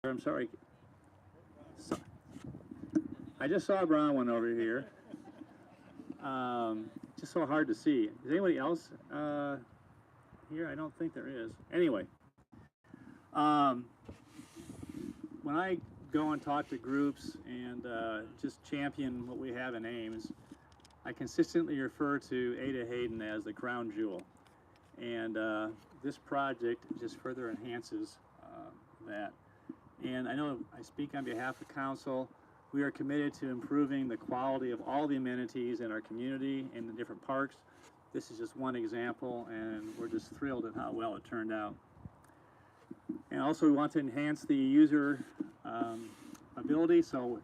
I'm sorry. So, I just saw a brown one over here. Just so hard to see. Is anybody else here? I don't think there is. Anyway, when I go and talk to groups and just champion what we have in Ames, I consistently refer to Ada Hayden as the crown jewel. And this project just further enhances that. And I know I speak on behalf of council. We are committed to improving the quality of all the amenities in our community and the different parks. This is just one example, and we're just thrilled at how well it turned out. And also we want to enhance the user ability, so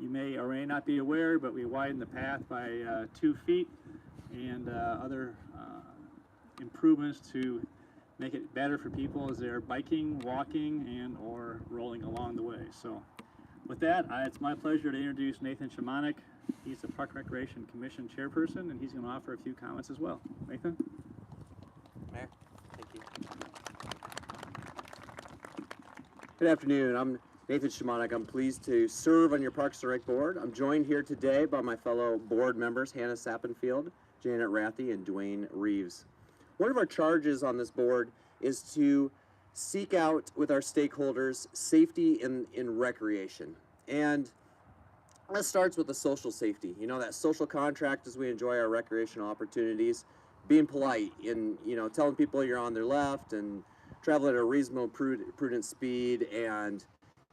you may or may not be aware, but we widened the path by 2 feet and other improvements to make it better for people as they're biking, walking, and or rolling along the way. So with that, it's my pleasure to introduce Nathan Shamanik. He's the Park Recreation Commission chairperson, and he's going to offer a few comments as well. Nathan? Mayor, thank you. Good afternoon. I'm Nathan Shamanik. I'm pleased to serve on your Parks and Rec board. I'm joined here today by my fellow board members, Hannah Sappenfield, Janet Rathy, and Dwayne Reeves. One of our charges on this board is to seek out with our stakeholders safety in recreation. And that starts with the social safety. You know, that social contract as we enjoy our recreational opportunities, being polite and, you know, telling people you're on their left and traveling at a reasonable, prudent speed and,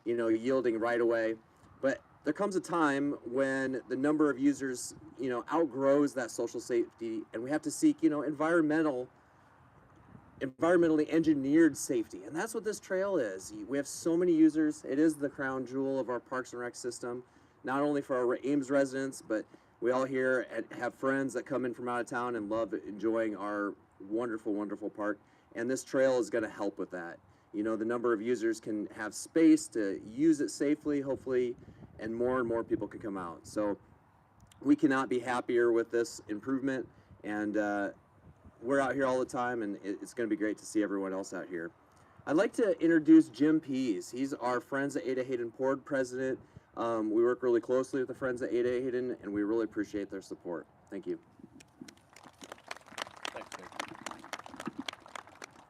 you know, yielding right away. But there comes a time when the number of users, you know, outgrows that social safety, and we have to seek, you know, environmentally engineered safety. And that's what this trail is. We have so many users. It is the crown jewel of our Parks and Rec system, not only for our Ames residents, but we all here have friends that come in from out of town and love enjoying our wonderful, wonderful park. And this trail is going to help with that. You know, the number of users can have space to use it safely, hopefully, and more people can come out. So we cannot be happier with this improvement, and we're out here all the time, and it's going to be great to see everyone else out here. I'd like to introduce Jim Pease. He's our Friends at Ada Hayden board president. We work really closely with the Friends at Ada Hayden, and we really appreciate their support. Thank you. Thanks, Nathan.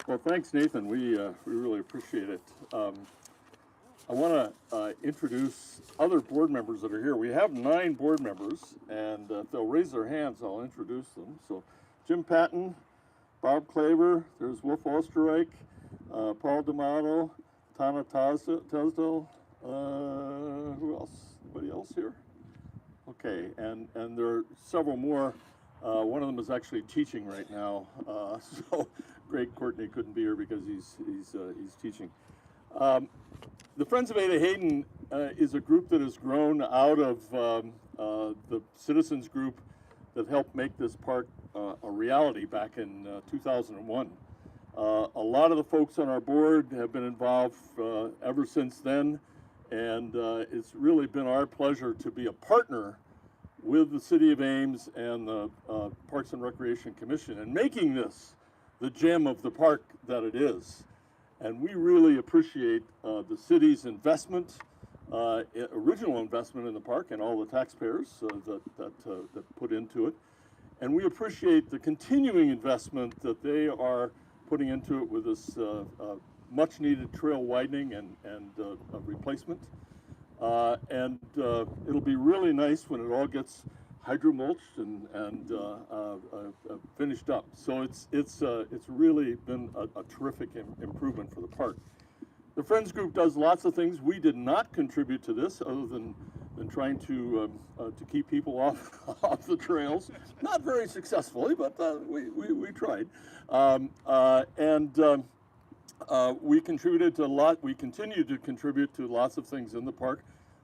Well, thanks, Nathan. We really appreciate it. I want to introduce other board members that are here. We have 9 board members, and if they'll raise their hands, I'll introduce them. So Jim Patton, Bob Claver, there's Wolf Osterreich, Paul D'Amato, Tana Tesdell, who else? Anybody else here? Okay, and there are several more. One of them is actually teaching right now, so Greg Courtney couldn't be here because he's teaching. The Friends of Ada Hayden is a group that has grown out of the citizens group that helped make this park a reality back in 2001. A lot of the folks on our board have been involved ever since then, and it's really been our pleasure to be a partner with the City of Ames and the Parks and Recreation Commission in making this the gem of the park that it is. And we really appreciate the city's investment, original investment in the park, and all the taxpayers that put into it. And we appreciate the continuing investment that they are putting into it with this much needed trail widening and replacement. And it'll be really nice when it all gets hydro-mulched and finished up. So it's really been a terrific improvement for the park. The Friends Group does lots of things. We did not contribute to this other than trying to keep people off the trails. Not very successfully, but we tried. We contributed to a lot. We continue to contribute to lots of things in the park.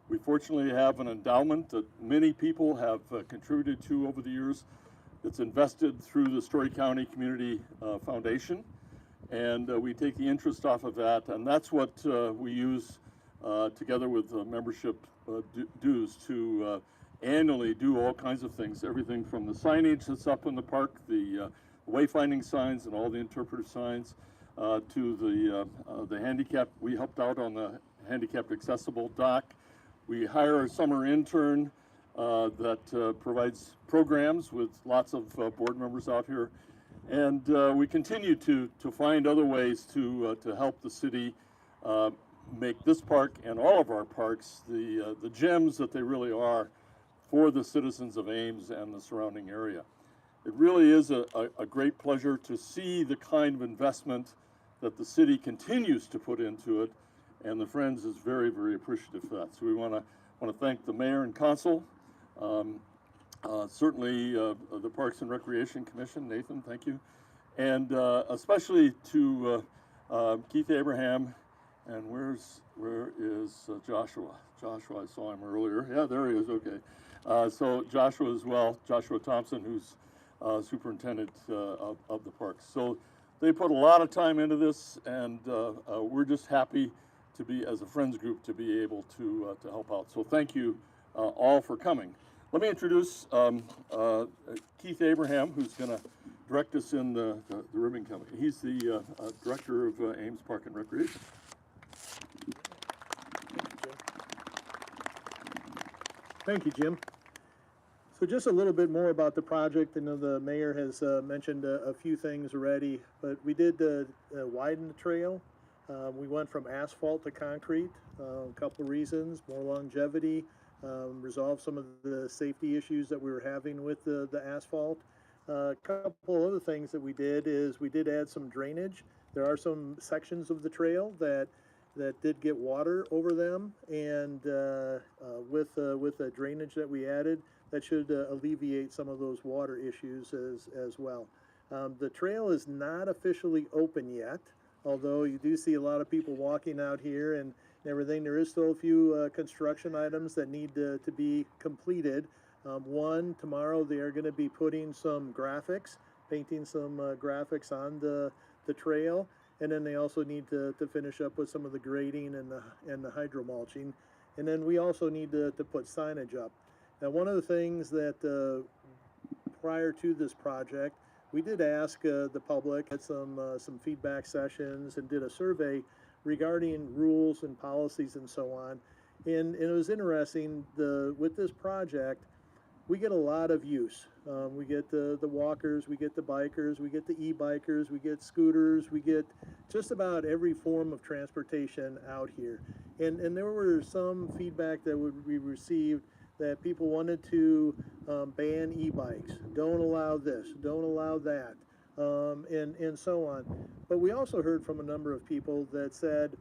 We fortunately have an endowment that many people have contributed to over the years. It's invested through the Story County Community Foundation, and we take the interest off of that, and that's what we use together with membership dues to annually do all kinds of things, everything from the signage that's up in the park, the wayfinding signs and all the interpretive signs, to the handicap. We helped out on the handicapped accessible dock. We hire a summer intern that provides programs with lots of board members out here. And we continue to find other ways to help the city make this park and all of our parks the gems that they really are for the citizens of Ames and the surrounding area. It really is a great pleasure to see the kind of investment that the city continues to put into it, and the Friends is very, very appreciative of that. So we want to thank the mayor and council, certainly the Parks and Recreation Commission. Nathan, thank you, and especially to Keith Abraham. And where is Joshua? Joshua, I saw him earlier. Yeah, there he is. Okay. So Joshua as well, Joshua Thompson, who's superintendent of the parks. So they put a lot of time into this, and we're just happy to be, as a Friends group, to be able to help out. So thank you all for coming. Let me introduce Keith Abraham, who's going to direct us in the ribbon cutting. He's the director of Ames Park and Recreation. Thank you, Jim. So just a little bit more about the project. I know the mayor has mentioned a few things already, but we did widen the trail. We went from asphalt to concrete, a couple of reasons: more longevity, resolve some of the safety issues that we were having with the asphalt. A couple other things that we did is we did add some drainage. There are some sections of the trail that did get water over them, and with the drainage that we added, that should alleviate some of those water issues as well. The trail is not officially open yet, although you do see a lot of people walking out here and everything. There is still a few construction items that need to be completed. One, tomorrow they are going to be putting some graphics, painting some graphics on the trail. And then they also need to finish up with some of the grading and the hydro mulching. And then we also need to put signage up. Now, one of the things that prior to this project, we did ask the public at some feedback sessions and did a survey regarding rules and policies and so on. And it was interesting, with this project, we get a lot of use. We get the walkers, we get the bikers, we get the e-bikers, we get scooters, we get just about every form of transportation out here. And there were some feedback that we received that people wanted to ban e-bikes. Don't allow this, don't allow that, and so on. But we also heard from a number of people that said,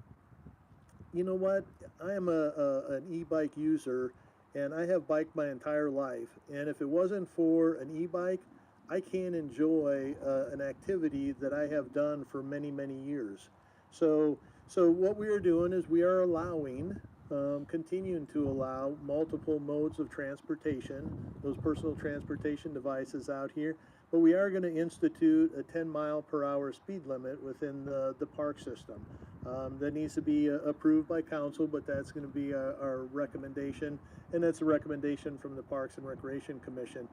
you know what, I am an e-bike user, and I have biked my entire life, and if it wasn't for an e-bike, I can't enjoy an activity that I have done for many, many years. So what we are doing is we are allowing, continuing to allow multiple modes of transportation, those personal transportation devices out here, but we are going to institute a 10-mile-per-hour speed limit within the park system. That needs to be approved by council, but that's going to be our recommendation, and that's a recommendation from the Parks and Recreation Commission.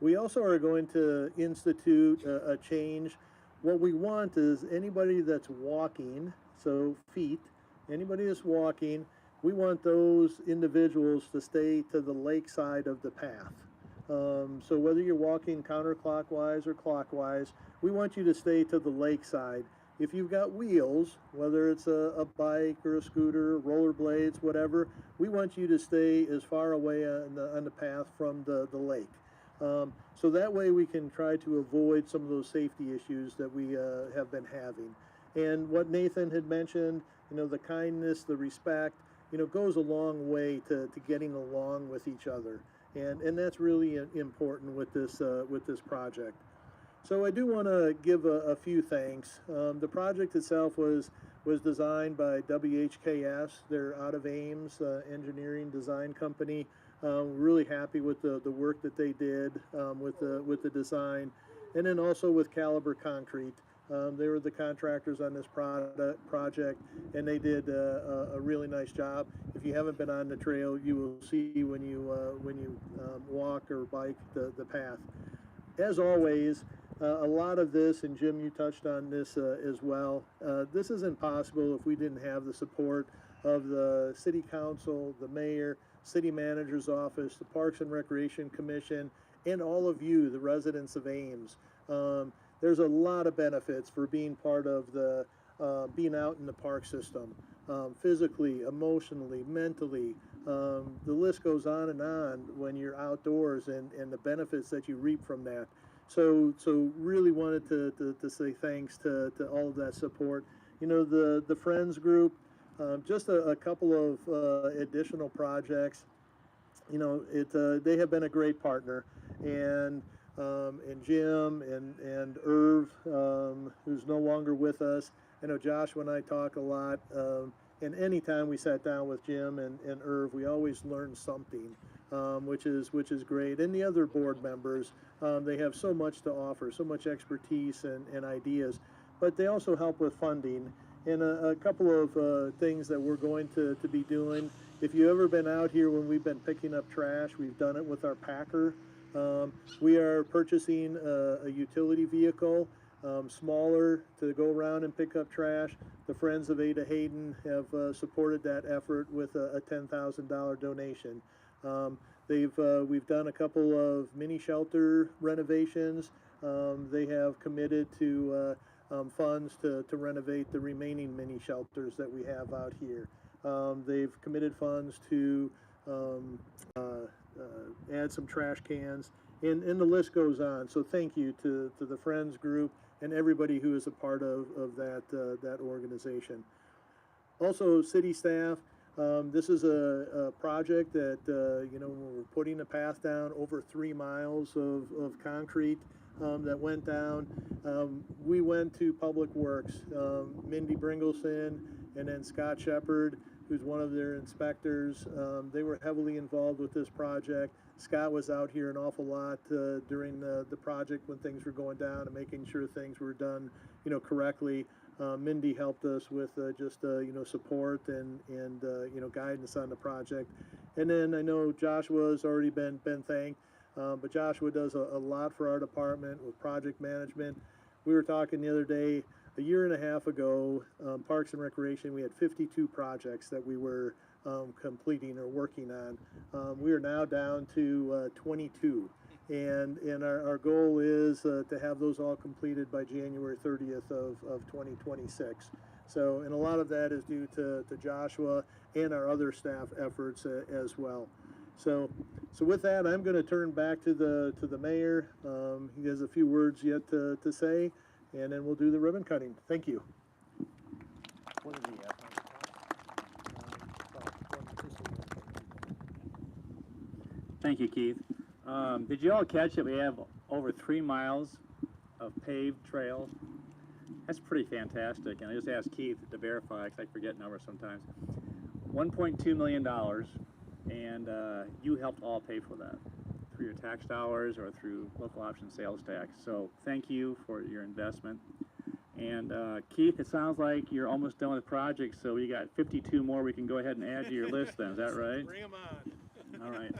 We also are going to institute a change. What we want is anybody that's walking, so feet, anybody that's walking, we want those individuals to stay to the lake side of the path. So whether you're walking counterclockwise or clockwise, we want you to stay to the lake side. If you've got wheels, whether it's a bike or a scooter, rollerblades, whatever, we want you to stay as far away on the path from the lake. So that way we can try to avoid some of those safety issues that we have been having. And what Nathan had mentioned, the kindness, the respect, goes a long way to getting along with each other. And that's really important with this project. So I do want to give a few thanks. The project itself was designed by WHKS. They're out of Ames, engineering design company. Really happy with the work that they did with the design, and then also with Caliber Concrete. They were the contractors on this project, and they did a really nice job. If you haven't been on the trail, you will see when you walk or bike the path. As always, a lot of this, and Jim, you touched on this as well, this isn't possible if we didn't have the support of the city council, the mayor, city manager's office, the Parks and Recreation Commission, and all of you, the residents of Ames. There's a lot of benefits for being part of the being out in the park system, physically, emotionally, mentally. The list goes on and on when you're outdoors, and the benefits that you reap from that. So really wanted to say thanks to all of that support. You know, the Friends group, just a couple of additional projects. You know, they have been a great partner, and Jim and Irv, who's no longer with us. I know Joshua and I talk a lot, and anytime we sat down with Jim and Irv, we always learned something, which is great. And the other board members, they have so much to offer, so much expertise and ideas, but they also help with funding. And a couple of things that we're going to be doing. If you've ever been out here when we've been picking up trash, we've done it with our packer. We are purchasing a utility vehicle, smaller, to go around and pick up trash. The Friends of Ada Hayden have supported that effort with a $10,000 donation. We've done a couple of mini shelter renovations. They have committed to funds to renovate the remaining mini shelters that we have out here. They've committed funds to add some trash cans, and the list goes on. So thank you to the Friends group and everybody who is a part of that organization. Also, city staff, this is a project that, you know, we're putting a path down over 3 miles of concrete that went down. We went to Public Works, Mindy Bringleson, and then Scott Shepard, who's one of their inspectors. They were heavily involved with this project. Scott was out here an awful lot during the project when things were going down and making sure things were done, you know, correctly. Mindy helped us with just you know, support and you know, guidance on the project. And then I know Joshua's already been thanked, but Joshua does a lot for our department with project management. We were talking the other day, a year and a half ago, Parks and Recreation, we had 52 projects that we were completing or working on. We are now down to 22, and our goal is to have those all completed by January 30th of 2026. So, and a lot of that is due to Joshua and our other staff efforts as well. So with that, I'm going to turn back to the mayor. He has a few words yet to say, and then we'll do the ribbon cutting. Thank you. Thank you, Keith. Did you all catch it? We have over 3 miles of paved trail. That's pretty fantastic. And I just asked Keith to verify, because I forget numbers sometimes. $1.2 million, and you helped all pay for that through your tax dollars or through local option sales tax. So thank you for your investment. And Keith, it sounds like you're almost done with the project, so we got 52 more we can go ahead and add to your list then. Is that right? Bring them on. All right.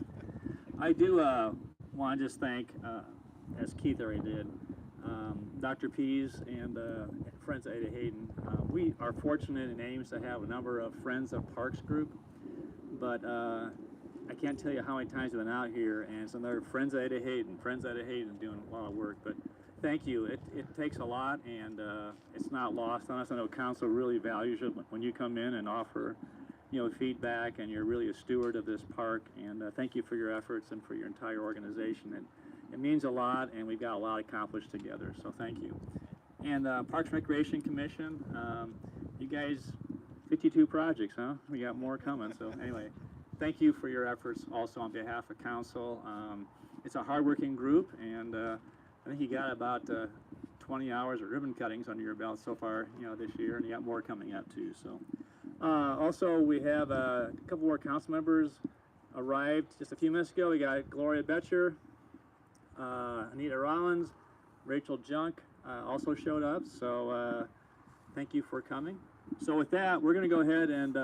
I do want to just thank, as Keith already did, Dr. Pease and Friends of Ada Hayden. We are fortunate in Ames to have a number of Friends of Parks group, but I can't tell you how many times we've been out here, and it's another Friends of Ada Hayden doing a lot of work. But thank you. It takes a lot, and it's not lost on us. I know council really values it when you come in and offer, you know, feedback, and you're really a steward of this park. And thank you for your efforts and for your entire organization. It means a lot, and we've got a lot accomplished together. So thank you. And Parks and Recreation Commission, you guys, 52 projects, huh? We got more coming. So anyway, thank you for your efforts also on behalf of council. It's a hardworking group, and I think you got about 20 hours of ribbon cuttings under your belt so far, you know, this year, and you got more coming up too. So also we have a couple more council members arrived just a few minutes ago. We got Gloria Betcher, Anita Rollins, Rachel Junk also showed up. So thank you for coming. So with that, we're going to go ahead and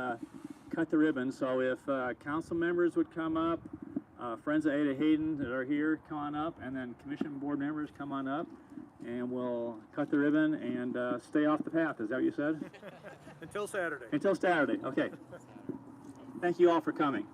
cut the ribbon. So if council members would come up, Friends of Ada Hayden that are here, come on up, and then commission board members come on up, and we'll cut the ribbon and stay off the path. Is that what you said? Until Saturday. Until Saturday, okay. Thank you all for coming.